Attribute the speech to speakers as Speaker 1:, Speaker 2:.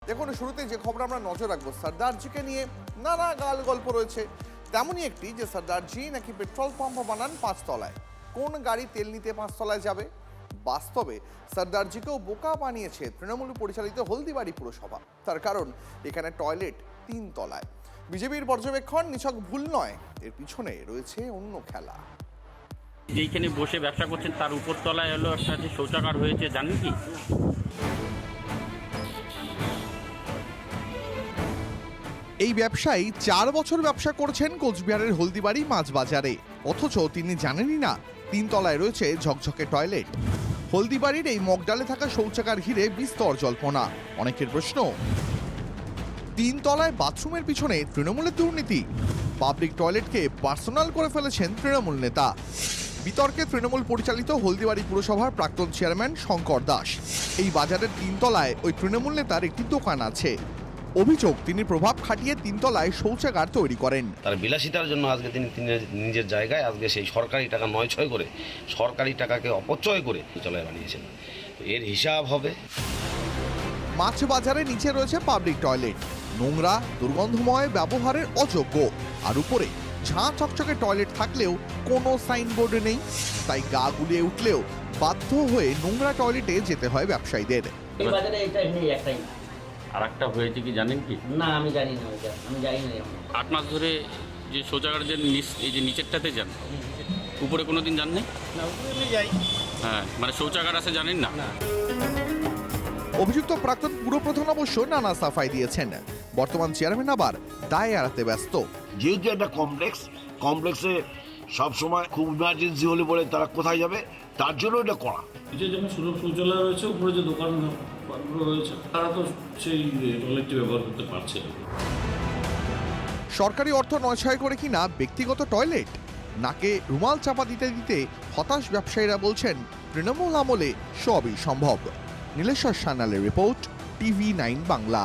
Speaker 1: দেখুন, শুরুতে যে খবর আমরা নজর রাখবো, সর্দারজিকে নিয়ে নানা গাল গল্প রয়েছে। তেমনই একটি, যে সর্দারজি নাকি পেট্রোল পাম্প বানান 5 তলায়। কোন গাড়ি তেল নিতে 5 তলায় যাবে? বাস্তবে সর্দারজিকেও বোকা বানিয়েছে তৃণমূল পরিচালিত হলদিবাড়ি পুরসভা। তার কারণ, এখানে টয়লেট 3 তলায়। বিজেপির পর্যবেক্ষণ নিছক ভুল নয়, এর পিছনে রয়েছে অন্য খেলা।
Speaker 2: যেইখানে বসে ব্যবসা করছেন তার উপর তলায় হলো একটা যে শৌচাগার হয়েছে, জানেন কি?
Speaker 1: এই ব্যবসায়ী 4 বছর ব্যবসা করছেন কোচবিহারের হলদিবাড়ি মাছ বাজারে, অথচ তিনি জানেনই না 3 তলায় রয়েছে ঝকঝকে টয়লেট। হলদিবাড়ির এই মগডালে থাকা শৌচাগার ঘিরে বিস্তর জল্পনা। অনেকের প্রশ্ন, 3 তলায় বাথরুমের পিছনে তৃণমূলের দুর্নীতি? পাবলিক টয়লেটকে পার্সোনাল করে ফেলেছেন তৃণমূল নেতা। বিতর্কে তৃণমূল পরিচালিত হলদিবাড়ি পুরসভার প্রাক্তন চেয়ারম্যান শঙ্কর দাস। এই বাজারের 3 তলায় ওই তৃণমূল নেতার একটি দোকান আছে। অভিযোগ, তিনি প্রভাব খাটিয়ে 3 তলায় শৌচাগার তৈরি করেন।
Speaker 3: তার বিলাসিতার জন্য আজকে তিনি নিজের জায়গায় আজকে সেই সরকারি টাকা নয়ছয় করে, সরকারি টাকাকে অপচয় করে তলায় বানিয়েছেন। এর হিসাব হবে।
Speaker 1: মাছ বাজারে নিচে রয়েছে পাবলিক টয়লেট, নোংরা, দুর্গন্ধময়, ব্যবহারের অযোগ্য। আর উপরে ঝাঁ চকচকে টয়লেট থাকলেও কোনো সাইনবোর্ড নেই। তাই গা গুলিয়ে উঠলেও বাধ্য হয়ে নোংরা টয়লেটে যেতে হয় ব্যবসায়ীদের।
Speaker 4: এই বাজারে এটা নেই, একটাই।
Speaker 2: আর একটা হয়েছে কি জানেন কি?
Speaker 4: না, আমি জানি না ওইটা, আমি জানি না।
Speaker 2: 8 মাস ধরে যে শৌচাগার যে এই যে নিচেরটাতে যান, উপরে কোনোদিন যান নাই?
Speaker 4: না, উপরে যাই।
Speaker 2: হ্যাঁ, মানে শৌচাগার আছে জানেন না?
Speaker 1: অভিযুক্ত প্রাক্তন পুরপ্রধান অবশ্য নানা সাফাই দিয়েছেন। বর্তমান চেয়ারম্যান আবার দায় এড়াতে ব্যস্ত।
Speaker 5: যেহেতু একটা কমপ্লেক্সে সবসময় খুব ইমার্জেন্সি হলে বলে তারা কোথায় যাবে, তার জন্য এটা করা।
Speaker 6: যে যেমন সুলভ শৌচালয় রয়েছে, উপরে যে দোকানগুলো রয়েছে তারা তো সেই টয়লেটটি ব্যবহার করতে পারছে না।
Speaker 1: সরকারি অর্থ নয়ছয় করে কিনা ব্যক্তিগত টয়লেট, নাকে রুমাল চাপা দিতে দিতে হতাশ ব্যবসায়ীরা বলছেন তৃণমূল আমলে সবই সম্ভব। Nileshwar সান্যালের report, TV9 Bangla.